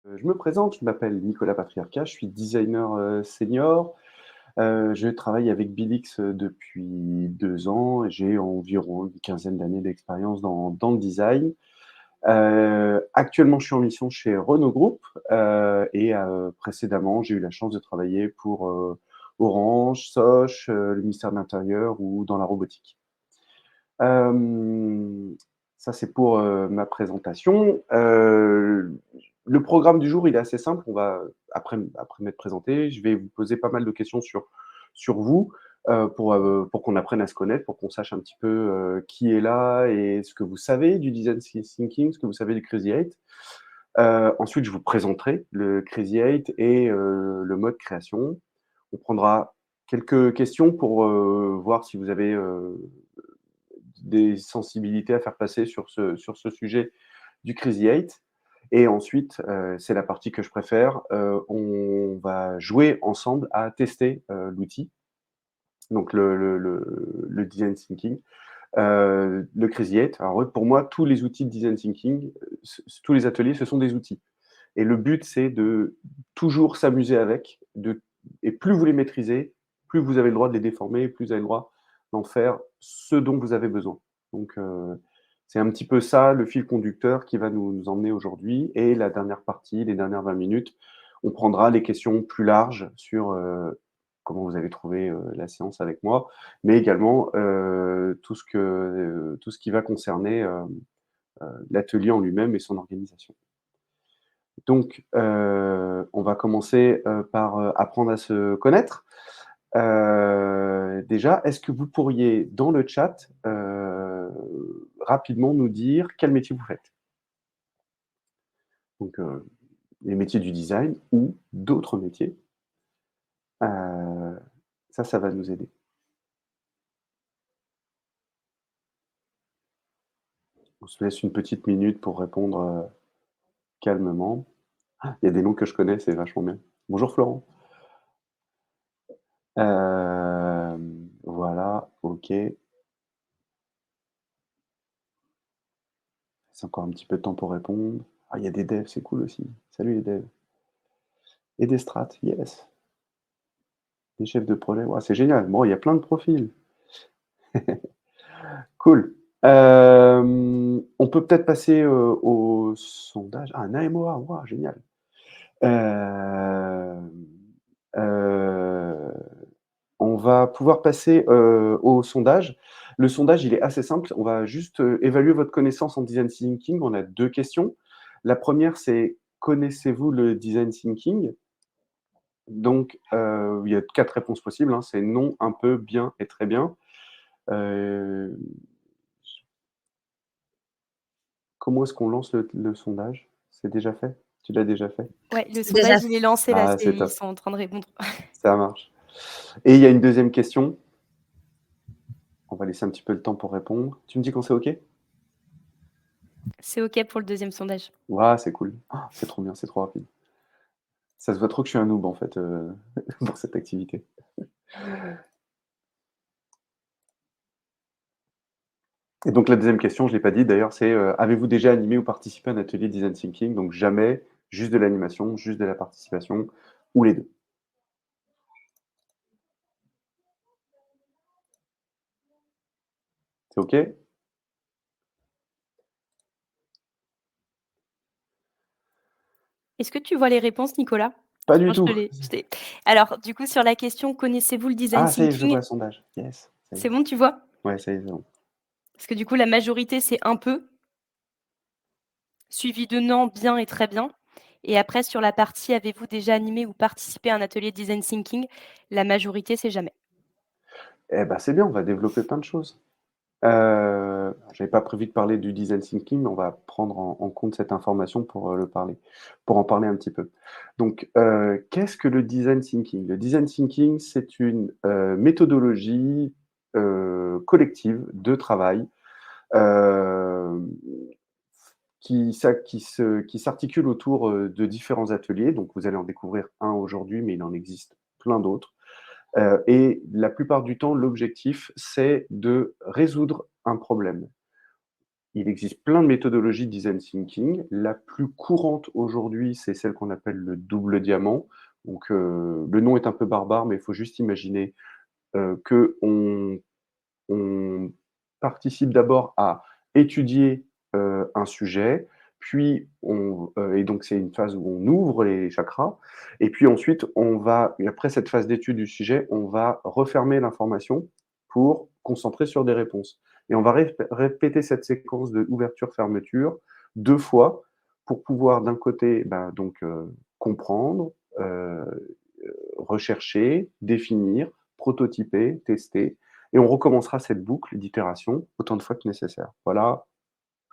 Je me présente, je m'appelle Nicolas Patriarcat, je suis designer, senior. Je travaille avec Bilix, depuis 2 ans et j'ai environ une quinzaine d'années d'expérience dans le design. Actuellement, je suis en mission chez Renault Group, et précédemment, j'ai eu la chance de travailler pour, Orange, Sosh, le ministère de l'Intérieur ou dans la robotique. Hem, Ça, c'est pour, ma présentation. Le programme du jour, il est assez simple. On va après m'être présenté, je vais vous poser pas mal de questions sur vous, pour qu'on apprenne à se connaître, pour qu'on sache un petit peu, qui est là et ce que vous savez du design thinking, ce que vous savez du Crazy 8. Ensuite, je vous présenterai le Crazy 8 et le mode création. On prendra quelques questions pour, voir si vous avez, des sensibilités à faire passer sur ce sujet du Crazy 8. Et ensuite, c'est la partie que je préfère, on va jouer ensemble à tester, l'outil, donc le design thinking, le Crazy 8. Alors ouais, pour moi, tous les outils de design thinking, tous les ateliers, ce sont des outils et le but, c'est de toujours s'amuser avec, et plus vous les maîtrisez, plus vous avez le droit de les déformer, plus vous avez le droit d'en faire ce dont vous avez besoin. Donc, c'est un petit peu ça le fil conducteur qui va nous emmener aujourd'hui et la dernière partie, les dernières 20 minutes, on prendra les questions plus larges sur, comment vous avez trouvé, la séance avec moi, mais également, tout ce qui va concerner, l'atelier en lui-même et son organisation. Donc, on va commencer, par, apprendre à se connaître. Déjà, est-ce que vous pourriez, dans le chat, rapidement nous dire quel métier vous faites? Donc, les métiers du design ou d'autres métiers. Heu, Ça va nous aider. On se laisse une petite minute pour répondre, calmement. Ah, il y a des noms que je connais, c'est vachement bien. Bonjour Florent. Voilà, OK. C'est encore un petit peu de temps pour répondre. Ah, il y a des devs, c'est cool aussi. Salut les devs. Et des strats, yes. Des chefs de projet, ouais, c'est génial. Bon, il y a plein de profils. Cool. On peut peut-être passer, au sondage. Ah, un AMOA, waouh, génial. Hem, heu, on va pouvoir passer, au sondage. Le sondage, il est assez simple. On va juste, évaluer votre connaissance en design thinking. On a 2 questions. La première, c'est: connaissez-vous le design thinking? Donc, il y a 4 réponses possibles, hein, c'est non, un peu, bien et très bien. Heu, Comment est-ce qu'on lance le sondage? C'est déjà fait? Tu l'as déjà fait? Ouais, le C'est déjà sondage, fait. il est lancé là, Ah, c'est ils top, sont en train de répondre. ça marche. Et il y a une deuxième question. On va laisser un petit peu le temps pour répondre. Tu me dis quand c'est OK? C'est OK pour le deuxième sondage. Waouh, c'est cool. Ah, c'est trop bien, c'est trop rapide. Ça se voit trop que je suis un noob en fait, pour cette activité. Et donc la deuxième question, je ne l'ai pas dit d'ailleurs, c'est, avez-vous déjà animé ou participé à un atelier design thinking? Donc jamais, juste de l'animation, juste de la participation ou les 2. C'est OK? Est-ce que tu vois les réponses, Nicolas? Pas du Enfin, tout. je t'ai alors du coup, sur la question: «Connaissez-vous le design Ah ça y est, je vois thinking?» le sondage. Yes, ça y est. C'est bon, tu vois? Ouais, ça y est, c'est bon. Parce que du coup, la majorité, c'est un peu, suivi de non, bien et très bien. Et après, sur la partie: «Avez-vous déjà animé ou participé à un atelier design thinking?» la majorité, c'est jamais. Eh bah, c'est bien, on va développer plein de choses. J'avais pas prévu de parler du design thinking, mais on va prendre en compte cette information pour en parler un petit peu. Donc, qu'est-ce que le design thinking? Le design thinking, c'est une, méthodologie, collective de travail, hem, qui s'articule autour, de différents ateliers. Donc vous allez en découvrir un aujourd'hui, mais il en existe plein d'autres. Et la plupart du temps, l'objectif, c'est de résoudre un problème. il existe plein de méthodologies de design thinking. La plus courante aujourd'hui, c'est celle qu'on appelle le double diamant. Donc, le nom est un peu barbare, mais il faut juste imaginer qu'on on participe d'abord à étudier un sujet, puis et donc c'est une phase où on ouvre les chakras, et puis ensuite et après cette phase d'étude du sujet, on va refermer l'information pour concentrer sur des réponses. Et on va répéter cette séquence de ouverture-fermeture 2 fois pour pouvoir d'un côté, donc comprendre, rechercher, définir, prototyper, tester, et on recommencera cette boucle d'itération autant de fois que nécessaire. Voilà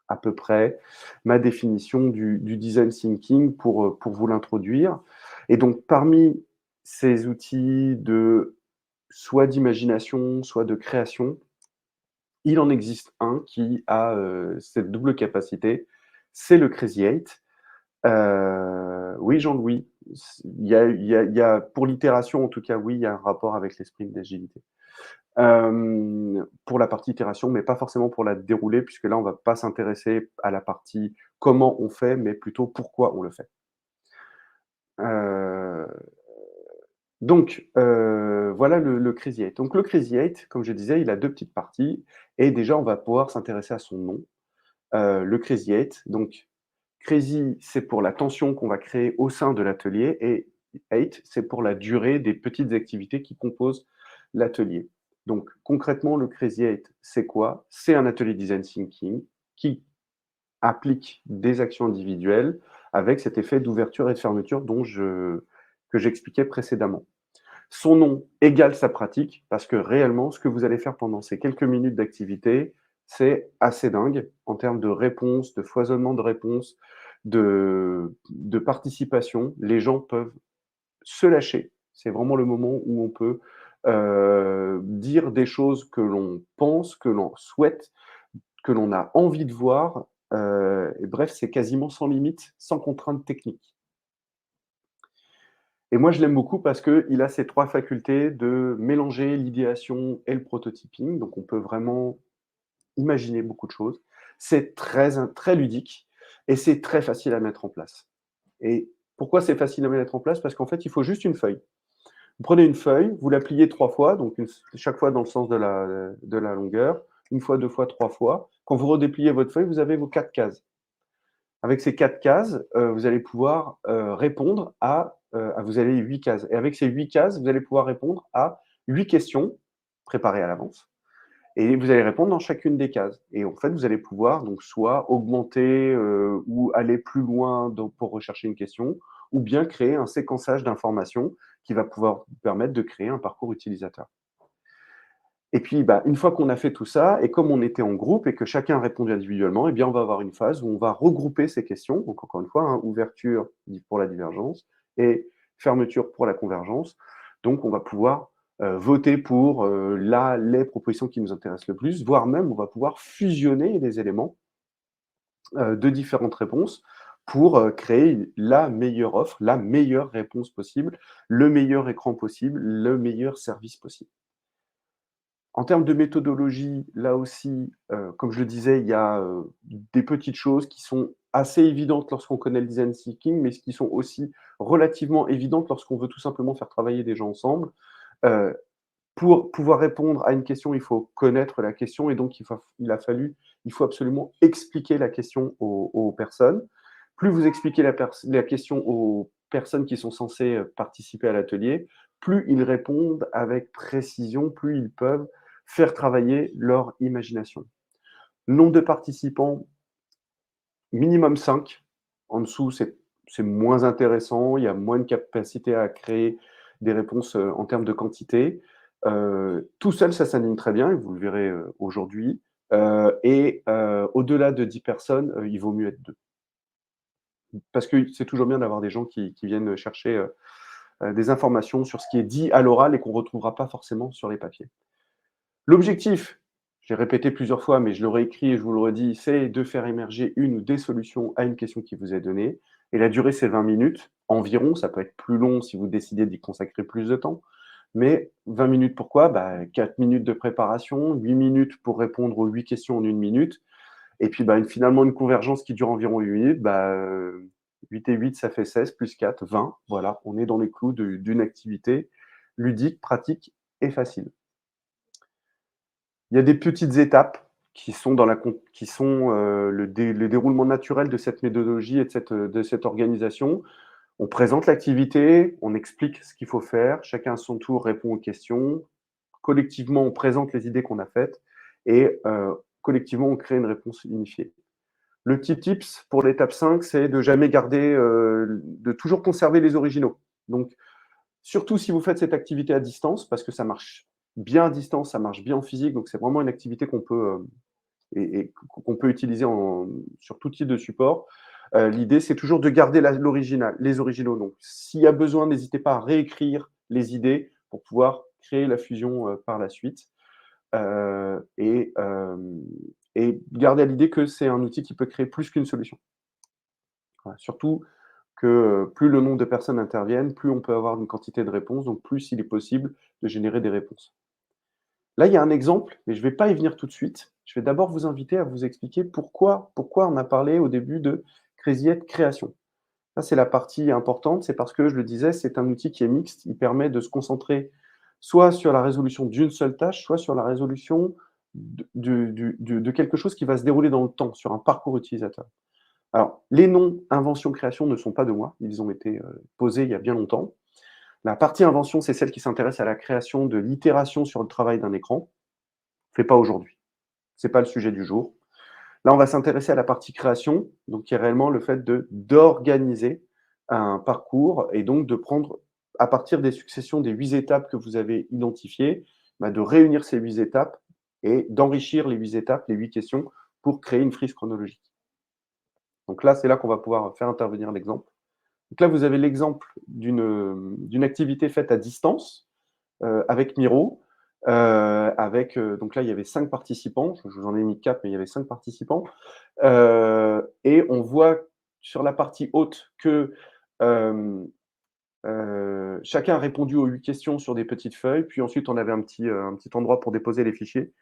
à peu près ma définition du design thinking pour vous l'introduire. Et donc, parmi ces outils soit d'imagination, soit de création, il en existe un qui a cette double capacité, c'est le Crazy Eight. Oui, Jean-Louis, pour l'itération, en tout cas, oui, il y a un rapport avec l'esprit d'agilité. Pour la partie itération, mais pas forcément pour la dérouler, puisque là, on va pas s'intéresser à la partie comment on fait, mais plutôt pourquoi on le fait. Heu, voilà le Crazy Eight. Donc le Crazy Eight, comme je disais, il a 2 petites parties, et déjà, on va pouvoir s'intéresser à son nom. Le Crazy Eight, donc Crazy, c'est pour la tension qu'on va créer au sein de l'atelier, et Eight, c'est pour la durée des petites activités qui composent l'atelier. Donc concrètement, le Crazy Eight, c'est quoi? C'est un atelier design thinking qui applique des actions individuelles avec cet effet d'ouverture et de fermeture que j'expliquais précédemment. Son nom égale sa pratique, parce que réellement, ce que vous allez faire pendant ces quelques minutes d'activité, c'est assez dingue en termes de réponses, de foisonnement de réponses, de participation. Les gens peuvent se lâcher. C'est vraiment le moment où on peut dire des choses que l'on pense, que l'on souhaite, que l'on a envie de voir. Et bref, c'est quasiment sans limite, sans contrainte technique. Et moi, je l'aime beaucoup parce qu'il a ces 3 facultés de mélanger l'idéation et le prototyping. Donc on peut vraiment imaginer beaucoup de choses. C'est très ludique, et c'est très facile à mettre en place. Et pourquoi c'est facile à mettre en place? Parce qu'en fait, il faut juste une feuille. Vous prenez une feuille, vous la pliez 3 fois, donc chaque fois dans le sens de la longueur, 1 fois, 2 fois, 3 fois. Quand vous redépliez votre feuille, vous avez vos 4 cases. Avec ces 4 cases, vous allez pouvoir répondre vous avez 8 cases, et avec ces 8 cases, vous allez pouvoir répondre à 8 questions préparées à l'avance, et vous allez répondre dans chacune des cases, et en fait, vous allez pouvoir donc soit augmenter ou aller plus loin pour rechercher une question, ou bien créer un séquençage d'informations qui va pouvoir vous permettre de créer un parcours utilisateur. Et puis, une fois qu'on a fait tout ça, et comme on était en groupe et que chacun a répondu individuellement, eh bien, on va avoir une phase où on va regrouper ces questions. Donc, encore une fois, hein, ouverture pour la divergence et fermeture pour la convergence. Donc, on va pouvoir voter pour les propositions qui nous intéressent le plus, voire même on va pouvoir fusionner les éléments de différentes réponses pour créer la meilleure offre, la meilleure réponse possible, le meilleur écran possible, le meilleur service possible. En termes de méthodologie, là aussi, comme je le disais, il y a des petites choses qui sont assez évidentes lorsqu'on connaît le design thinking, mais qui sont aussi relativement évidentes lorsqu'on veut tout simplement faire travailler des gens ensemble. Heu, pour pouvoir répondre à une question, il faut connaître la question, et donc il faut absolument expliquer la question aux personnes. Plus vous expliquez la question aux personnes qui sont censées participer à l'atelier, plus ils répondent avec précision, plus ils peuvent faire travailler leur imagination. Nombre de participants, minimum 5. En dessous, c'est moins intéressant, il y a moins de capacité à créer des réponses en termes de quantité. Tout seul, ça s'anime très bien, et vous le verrez aujourd'hui. Au-delà de 10 personnes, il vaut mieux être 2. Parce que c'est toujours bien d'avoir des gens qui viennent chercher des informations sur ce qui est dit à l'oral et qu'on ne retrouvera pas forcément sur les papiers. L'objectif, j'ai répété plusieurs fois, mais je le réécris et je vous le redis, c'est de faire émerger une ou des solutions à une question qui vous est donnée. Et la durée, c'est 20 minutes environ. Ça peut être plus long si vous décidez d'y consacrer plus de temps. Mais 20 minutes, pourquoi? 4 minutes de préparation, 8 minutes pour répondre aux 8 questions en 1 minute. Et puis finalement une convergence qui dure environ 8 minutes, 8 et 8 ça fait 16, plus 4, 20. Voilà, on est dans les clous d'une activité ludique, pratique et facile. Il y a des petites étapes qui sont le déroulement naturel de cette méthodologie et de cette organisation. On présente l'activité, on explique ce qu'il faut faire, chacun à son tour répond aux questions. Collectivement, on présente les idées qu'on a faites et collectivement, on crée une réponse unifiée. Le petit tips pour l'étape 5, c'est de jamais garder, de toujours conserver les originaux. Donc, surtout si vous faites cette activité à distance, parce que ça marche bien à distance, ça marche bien en physique, donc c'est vraiment une activité qu'on peut, qu'on peut utiliser sur tout type de support. L'idée, c'est toujours de garder les originaux. Donc, s'il y a besoin, n'hésitez pas à réécrire les idées pour pouvoir créer la fusion par la suite. Et garder à l'idée que c'est un outil qui peut créer plus qu'une solution. Voilà, surtout que plus le nombre de personnes interviennent, plus on peut avoir une quantité de réponses, donc plus il est possible de générer des réponses. Là, il y a un exemple, mais je ne vais pas y venir tout de suite. Je vais d'abord vous inviter à vous expliquer pourquoi on a parlé au début de Crazy Head Création. Ça, c'est la partie importante, c'est parce que, je le disais, c'est un outil qui est mixte. Il permet de se concentrer soit sur la résolution d'une seule tâche, soit sur la résolution de quelque chose qui va se dérouler dans le temps, sur un parcours utilisateur. Alors, les noms invention-création ne sont pas de moi, ils ont été posés il y a bien longtemps. La partie invention, c'est celle qui s'intéresse à la création de l'itération sur le travail d'un écran. On ne fait pas aujourd'hui. Ce n'est pas le sujet du jour. Là, on va s'intéresser à la partie création, donc qui est réellement le fait d'organiser un parcours et donc de prendre, à partir des successions des 8 étapes que vous avez identifiées, de réunir ces 8 étapes et d'enrichir les 8 étapes, les 8 questions, pour créer une frise chronologique. Donc là, c'est là qu'on va pouvoir faire intervenir l'exemple. Donc là, vous avez l'exemple d'une activité faite à distance avec Miro. Donc là, il y avait 5 participants. Je vous en ai mis 4, mais il y avait 5 participants. Et on voit sur la partie haute que chacun a répondu aux 8 questions sur des petites feuilles. Puis ensuite, on avait un petit endroit pour déposer les fichiers.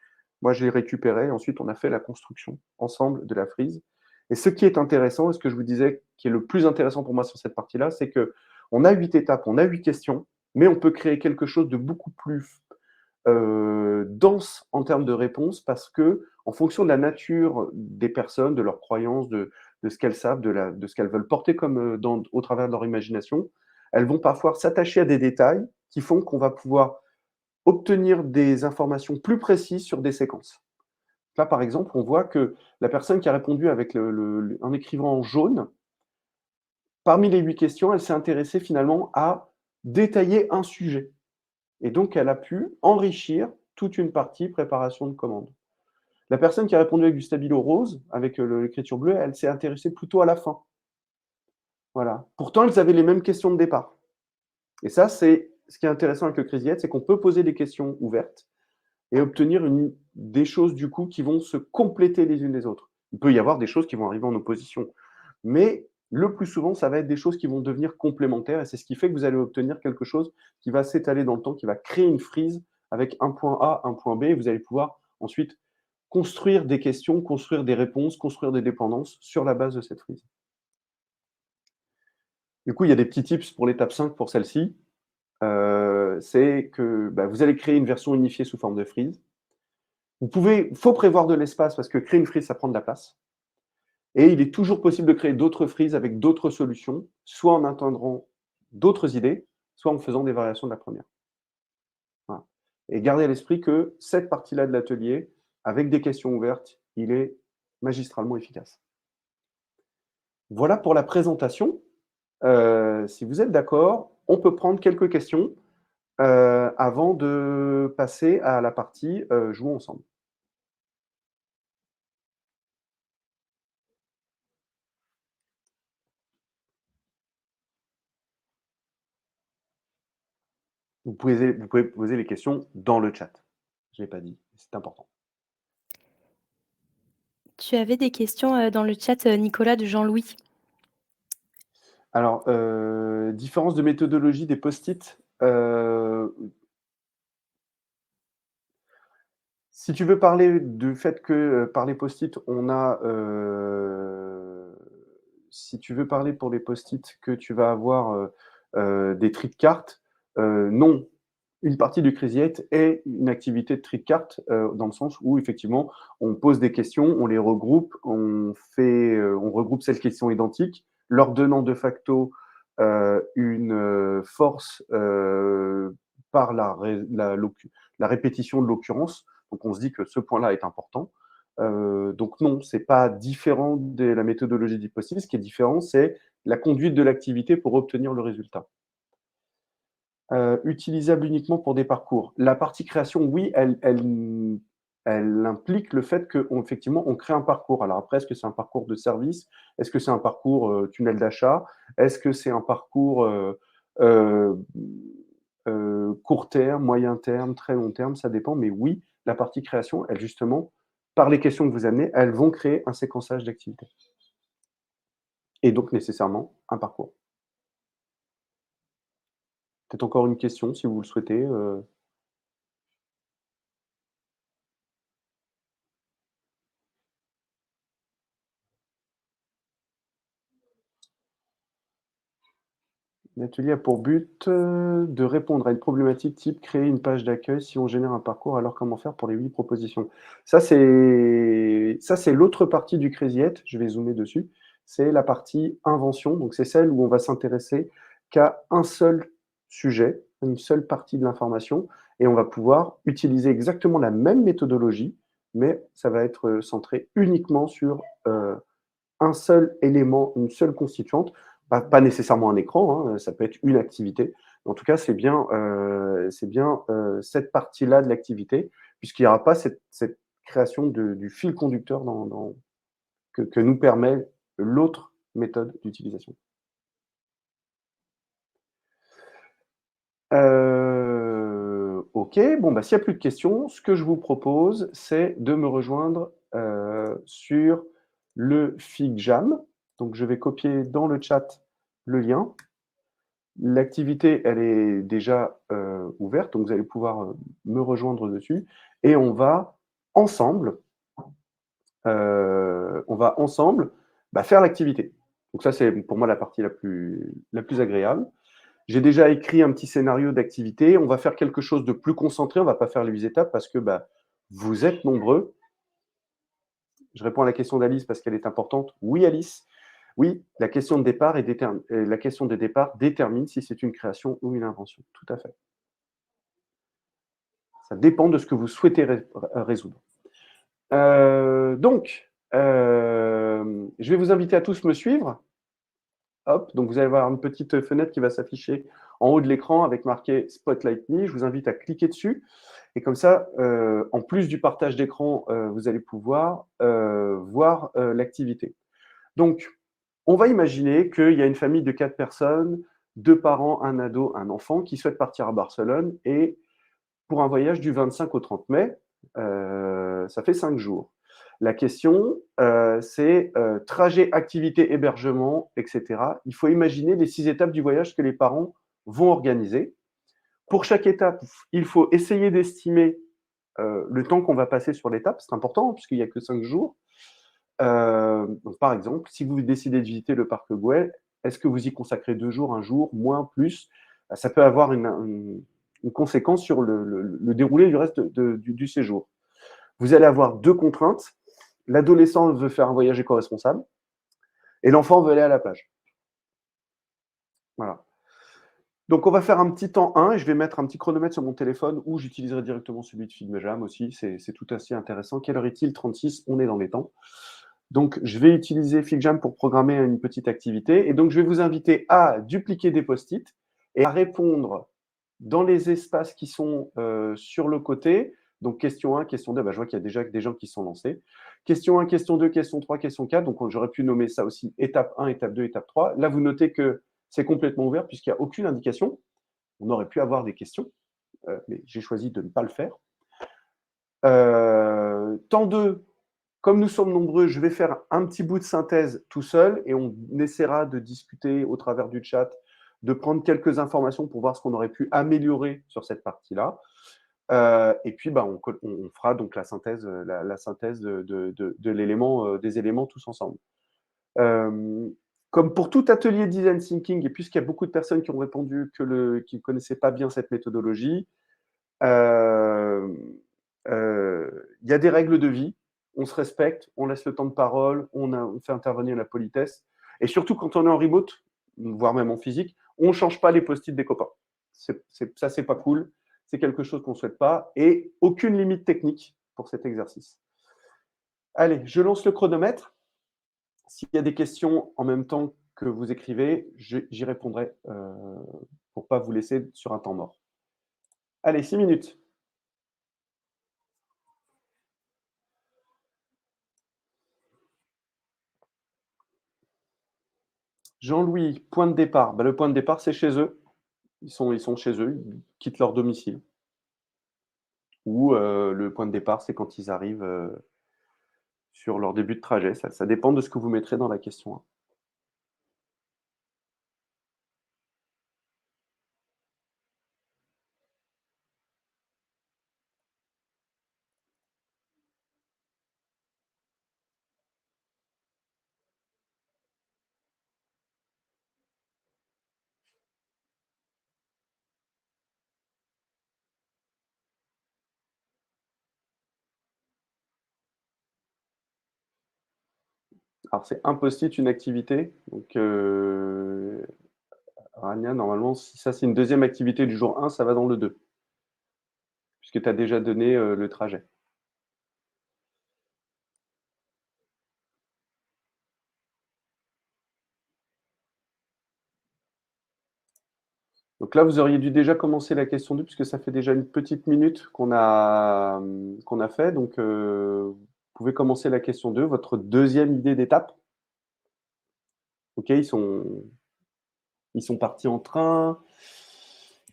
Moi, je les récupérais. Ensuite, on a fait la construction ensemble de la frise. Et ce qui est intéressant, et ce que je vous disais qui est le plus intéressant pour moi sur cette partie-là, c'est qu'on a 8 étapes, on a 8 questions, mais on peut créer quelque chose de beaucoup plus dense en termes de réponses parce que, en fonction de la nature des personnes, de leurs croyances, de ce qu'elles savent, de ce qu'elles veulent porter comme au travers de leur imagination, elles vont parfois s'attacher à des détails qui font qu'on va pouvoir obtenir des informations plus précises sur des séquences. Là, par exemple, on voit que la personne qui a répondu avec en écrivant en jaune, parmi les 8 questions, elle s'est intéressée finalement à détailler un sujet. Et donc, elle a pu enrichir toute une partie préparation de commande. La personne qui a répondu avec du stabilo rose, avec l'écriture bleue, elle s'est intéressée plutôt à la fin. Voilà. Pourtant, elles avaient les mêmes questions de départ. Et ça, c'est ce qui est intéressant avec le Crazy Head, c'est qu'on peut poser des questions ouvertes et obtenir des choses du coup qui vont se compléter les unes les autres. Il peut y avoir des choses qui vont arriver en opposition. Mais le plus souvent, ça va être des choses qui vont devenir complémentaires et c'est ce qui fait que vous allez obtenir quelque chose qui va s'étaler dans le temps, qui va créer une frise avec un point A, un point B et vous allez pouvoir ensuite construire des questions, construire des réponses, construire des dépendances sur la base de cette frise. Du coup, il y a des petits tips pour l'étape 5 pour celle-ci. C'est que vous allez créer une version unifiée sous forme de frise. Il faut prévoir de l'espace parce que créer une frise, ça prend de la place. Et il est toujours possible de créer d'autres frises avec d'autres solutions, soit en intégrant d'autres idées, soit en faisant des variations de la première. Voilà. Et gardez à l'esprit que cette partie-là de l'atelier, avec des questions ouvertes, il est magistralement efficace. Voilà pour la présentation. Si vous êtes d'accord, on peut prendre quelques questions avant de passer à la partie jouons ensemble. Vous pouvez poser les questions dans le chat. Je ne l'ai pas dit, c'est important. Tu avais des questions dans le chat, Nicolas, de Jean-Louis. Alors, différence de méthodologie des post-it. Si tu veux parler du fait que par les post-it, on a. Si tu veux parler pour les post-it que tu vas avoir des tri de cartes, non. Une partie du Crazy 8 est une activité de tri de cartes dans le sens où effectivement on pose des questions, on les regroupe, on regroupe celles qui sont identiques, leur donnant de facto une force par la répétition de l'occurrence. Donc on se dit que ce point-là est important. Donc non, c'est pas différent de la méthodologie du post-it. Ce qui est différent, c'est la conduite de l'activité pour obtenir le résultat. Utilisable uniquement pour des parcours. La partie création, oui, elle implique le fait qu'effectivement, on crée un parcours. Alors après, est-ce que c'est un parcours de service? Est-ce que c'est un parcours tunnel d'achat? Est-ce que c'est un parcours euh, court terme, moyen terme, très long terme? Ça dépend. Mais oui, la partie création, elle justement, par les questions que vous amenez, elles vont créer un séquençage d'activités. Et donc nécessairement un parcours. Peut-être encore une question si vous le souhaitez. L'atelier a pour but de répondre à une problématique type créer une page d'accueil si on génère un parcours, alors comment faire pour les 8 propositions? Ça, c'est l'autre partie du Crazy 8, je vais zoomer dessus. C'est la partie invention, donc c'est celle où on va s'intéresser qu'à un seul sujet, une seule partie de l'information, et on va pouvoir utiliser exactement la même méthodologie, mais ça va être centré uniquement sur un seul élément, une seule constituante, pas nécessairement un écran, hein, ça peut être une activité. En tout cas, c'est bien cette partie-là de l'activité, puisqu'il n'y aura pas cette création du fil conducteur que nous permet l'autre méthode d'utilisation. Ok, bon, bah, s'il n'y a plus de questions, ce que je vous propose, c'est de me rejoindre sur le FigJam. Donc, je vais copier dans le chat le lien. L'activité, elle est déjà ouverte, donc vous allez pouvoir me rejoindre dessus. Et on va ensemble, faire l'activité. Donc ça, c'est pour moi la partie la plus agréable. J'ai déjà écrit un petit scénario d'activité. On va faire quelque chose de plus concentré. On ne va pas faire les 8 étapes parce que vous êtes nombreux. Je réponds à la question d'Alice parce qu'elle est importante. Oui, Alice. Oui, la question de départ détermine si c'est une création ou une invention. Tout à fait. Ça dépend de ce que vous souhaitez résoudre. Je vais vous inviter à tous me suivre. Hop, donc vous allez voir une petite fenêtre qui va s'afficher en haut de l'écran avec marqué Spotlight Me. Je vous invite à cliquer dessus. Et comme ça, en plus du partage d'écran, vous allez pouvoir voir l'activité. Donc, on va imaginer qu'il y a une famille de 4 personnes, 2 parents, un ado, un enfant, qui souhaitent partir à Barcelone et pour un voyage du 25 au 30 mai, ça fait 5 jours. La question, c'est trajet, activité, hébergement, etc. Il faut imaginer les 6 étapes du voyage que les parents vont organiser. Pour chaque étape, il faut essayer d'estimer le temps qu'on va passer sur l'étape. C'est important puisqu'il n'y a que 5 jours. Donc, par exemple, si vous décidez de visiter le parc Güell, est-ce que vous y consacrez 2 jours, 1 jour, moins, plus? Ça peut avoir une conséquence sur le déroulé du reste du séjour. Vous allez avoir 2 contraintes. L'adolescent veut faire un voyage éco-responsable et l'enfant veut aller à la plage. Voilà. Donc, on va faire un petit temps 1 et je vais mettre un petit chronomètre sur mon téléphone où j'utiliserai directement celui de FigJam aussi. C'est tout assez intéressant. Quelle heure est-il? 36, on est dans les temps. Donc, je vais utiliser FigJam pour programmer une petite activité. Et donc, je vais vous inviter à dupliquer des post-it et à répondre dans les espaces qui sont sur le côté. Donc, question 1, question 2, je vois qu'il y a déjà des gens qui sont lancés. Question 1, question 2, question 3, question 4. Donc, j'aurais pu nommer ça aussi étape 1, étape 2, étape 3. Là, vous notez que c'est complètement ouvert puisqu'il n'y a aucune indication. On aurait pu avoir des questions, mais j'ai choisi de ne pas le faire. Temps 2, comme nous sommes nombreux, je vais faire un petit bout de synthèse tout seul et on essaiera de discuter au travers du chat, de prendre quelques informations pour voir ce qu'on aurait pu améliorer sur cette partie-là. Et puis, bah, on fera donc la synthèse de l'élément, des éléments tous ensemble. Euh, Comme pour tout atelier design thinking, et puisqu'il y a beaucoup de personnes qui ont répondu qui ne connaissaient pas bien cette méthodologie, euh, il y a des règles de vie, on se respecte, on laisse le temps de parole, on fait intervenir la politesse, et surtout quand on est en remote, voire même en physique, on ne change pas les post-it des copains. Ça, c'est pas cool, c'est quelque chose qu'on ne souhaite pas, et aucune limite technique pour cet exercice. Allez, je lance le chronomètre. S'il y a des questions en même temps que vous écrivez, j'y répondrai pour ne pas vous laisser sur un temps mort. Allez, 6 minutes. Jean-Louis, point de départ. Bah, le point de départ, c'est chez eux. Ils sont chez eux, ils quittent leur domicile. Ou le point de départ, c'est quand ils arrivent sur leur début de trajet. Ça dépend de ce que vous mettrez dans la question 1. Alors, c'est un post-it, une activité. Donc, Rania, normalement, si ça, c'est une deuxième activité du jour 1, ça va dans le 2, puisque tu as déjà donné le trajet. Donc là, vous auriez dû déjà commencer la question 2, puisque ça fait déjà une petite minute qu'on a fait. Donc, vous pouvez commencer la question 2, votre deuxième idée d'étape. OK, ils sont partis en train.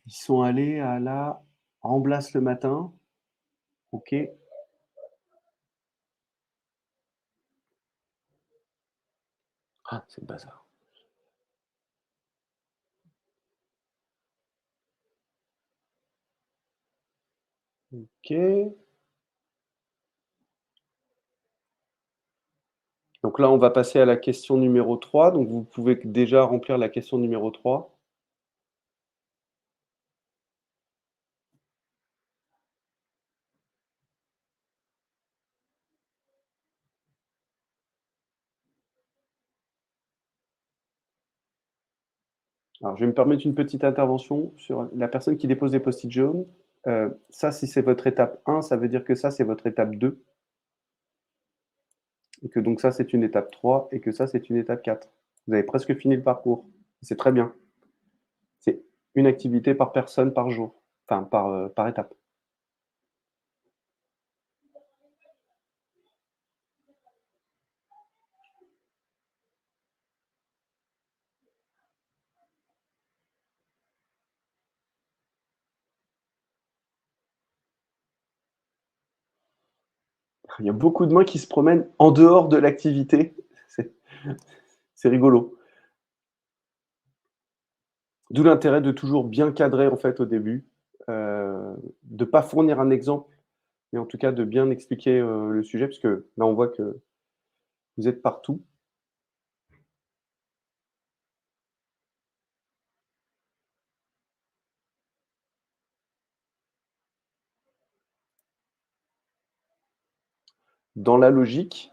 Ils sont allés à la Ramblas le matin. OK. Ah, c'est le bazar. OK. Donc là, on va passer à la question numéro 3. Donc, vous pouvez déjà remplir la question numéro 3. Alors, je vais me permettre une petite intervention sur la personne qui dépose des post-it jaunes. Ça, si c'est votre étape 1, ça veut dire que ça, c'est votre étape 2. Et que donc ça, c'est une étape 3 et que ça, c'est une étape 4. Vous avez presque fini le parcours. C'est très bien. C'est une activité par personne par jour, enfin par étape. Il y a beaucoup de mains qui se promènent en dehors de l'activité. C'est c'est rigolo. D'où l'intérêt de toujours bien cadrer en fait au début, de ne pas fournir un exemple, mais en tout cas de bien expliquer le sujet, puisque là on voit que vous êtes partout. Dans la logique,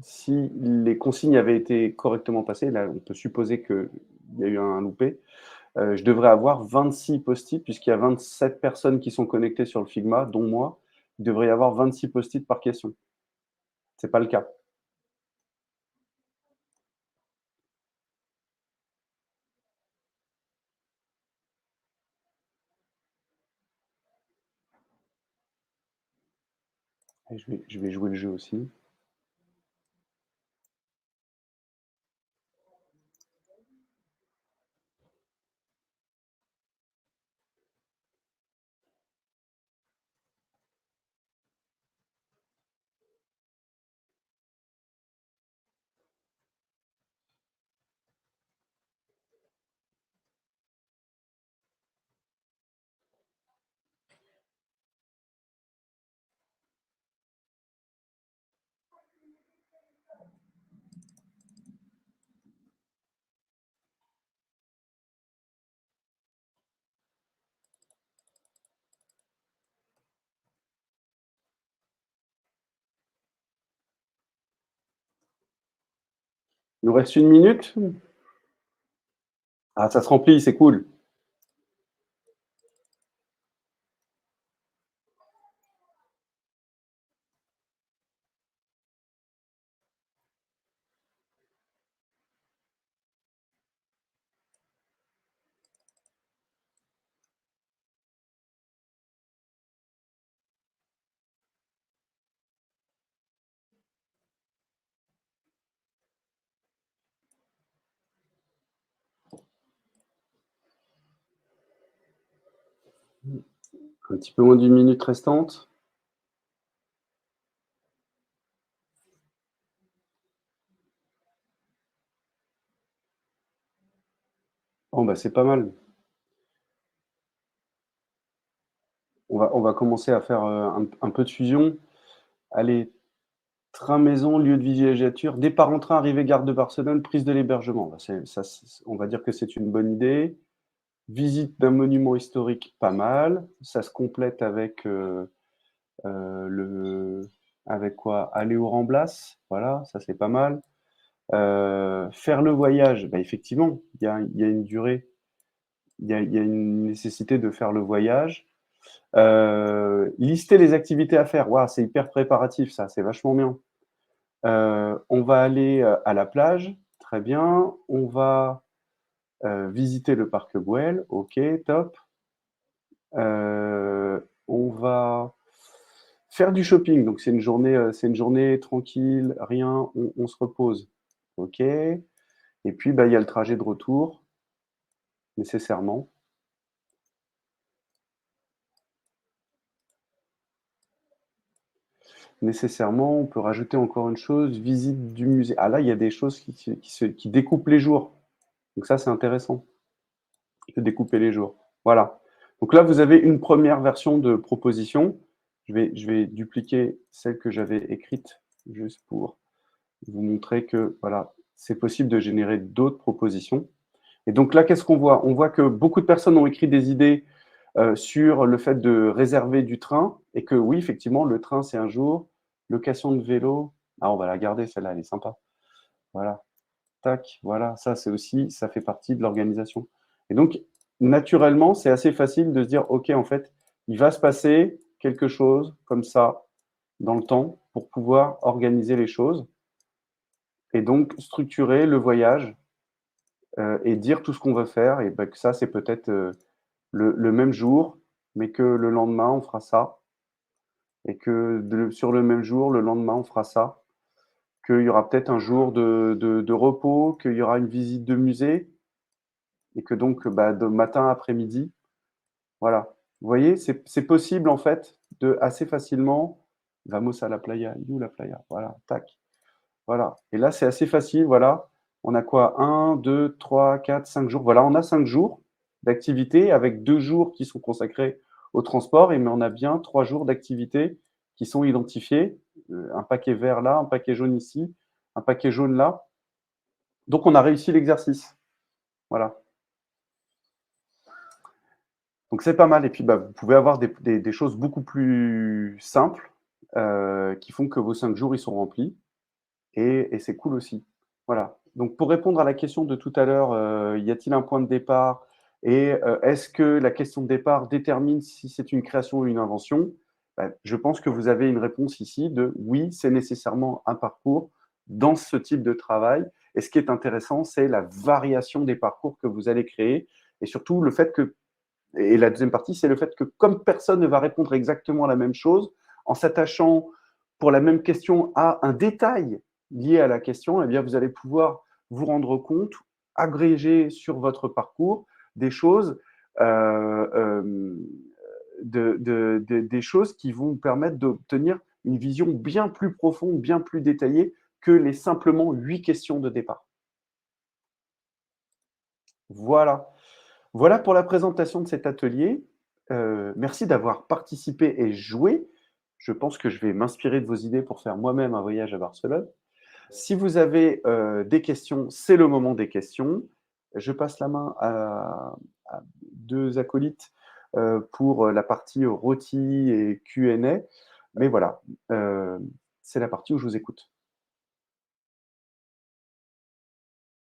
si les consignes avaient été correctement passées, là on peut supposer qu'il y a eu un loupé, je devrais avoir 26 post-it, puisqu'il y a 27 personnes qui sont connectées sur le Figma, dont moi. Il devrait y avoir 26 post-it par question. Ce n'est pas le cas. Et je vais jouer le jeu aussi. Il nous reste 1 minute. Ah, ça se remplit, c'est cool. Un petit peu moins d'1 minute restante. Bon, bah, c'est pas mal. On va commencer à faire, un peu de fusion. Allez, train maison, lieu de villégiature, départ en train, arrivée gare de Barcelone, prise de l'hébergement. Bah, on va dire que c'est une bonne idée. Visite d'un monument historique, pas mal. Ça se complète avec, le avec quoi? Aller au Ramblas, voilà, ça c'est pas mal. Faire le voyage, bah, effectivement, il y a une durée, il y a une nécessité de faire le voyage. Lister les activités à faire, waouh, c'est hyper préparatif ça, c'est vachement bien. On va aller, à la plage, très bien. On va, visiter le parc Güell, OK, top. On va faire du shopping, donc c'est une journée tranquille, rien, on se repose. OK, et puis, bah, il y a le trajet de retour, nécessairement. Nécessairement, on peut rajouter encore une chose, visite du musée. Ah là, il y a des choses qui découpent les jours, donc ça, c'est intéressant de découper les jours. Voilà. Donc là, vous avez une première version de proposition. Je vais dupliquer celle que j'avais écrite juste pour vous montrer que, voilà, c'est possible de générer d'autres propositions. Et donc là, qu'est-ce qu'on voit? On voit que beaucoup de personnes ont écrit des idées, sur le fait de réserver du train et que oui, effectivement, le train, c'est un jour. Location de vélo, ah, on va la garder celle-là, elle est sympa. Voilà, tac, voilà, ça, c'est aussi ça fait partie de l'organisation. Et donc naturellement, c'est assez facile de se dire: «OK, en fait, il va se passer quelque chose comme ça dans le temps pour pouvoir organiser les choses» et donc structurer le voyage, et dire tout ce qu'on veut faire et bah, que ça, c'est peut-être, le même jour, mais que le lendemain, on fera ça et que sur le même jour, le lendemain, on fera ça. Qu'il y aura peut-être un jour de repos, qu'il y aura une visite de musée et que donc, bah, de matin, après-midi, voilà. Vous voyez, c'est possible en fait de assez facilement vamos a la playa, il est où la playa? Voilà, tac, voilà et là, c'est assez facile, voilà. On a quoi? 1, 2, 3, 4, 5 jours. Voilà, on a 5 jours d'activité avec 2 jours qui sont consacrés au transport mais on a bien 3 jours d'activité qui sont identifiés, un paquet vert là, un paquet jaune ici, un paquet jaune là. Donc on a réussi l'exercice. Voilà. Donc c'est pas mal et puis, bah, vous pouvez avoir des choses beaucoup plus simples, qui font que vos 5 jours, ils sont remplis et c'est cool aussi. Voilà. Donc pour répondre à la question de tout à l'heure, y a-t-il un point de départ et est-ce que la question de départ détermine si c'est une création ou une invention? Bah, je pense que vous avez une réponse ici de oui, c'est nécessairement un parcours dans ce type de travail et ce qui est intéressant, c'est la variation des parcours que vous allez créer et surtout le fait que et la deuxième partie, c'est le fait que comme personne ne va répondre exactement la même chose, en s'attachant pour la même question à un détail lié à la question, eh bien, vous allez pouvoir vous rendre compte, agréger sur votre parcours des choses, des choses qui vont vous permettre d'obtenir une vision bien plus profonde, bien plus détaillée que les simplement 8 questions de départ. Voilà. Voilà pour la présentation de cet atelier. Merci d'avoir participé et joué. Je pense que je vais m'inspirer de vos idées pour faire moi-même un voyage à Barcelone. Si vous avez, des questions, c'est le moment des questions. Je passe la main à 2 acolytes, pour, la partie rôti et Q&A. Mais voilà, c'est la partie où je vous écoute.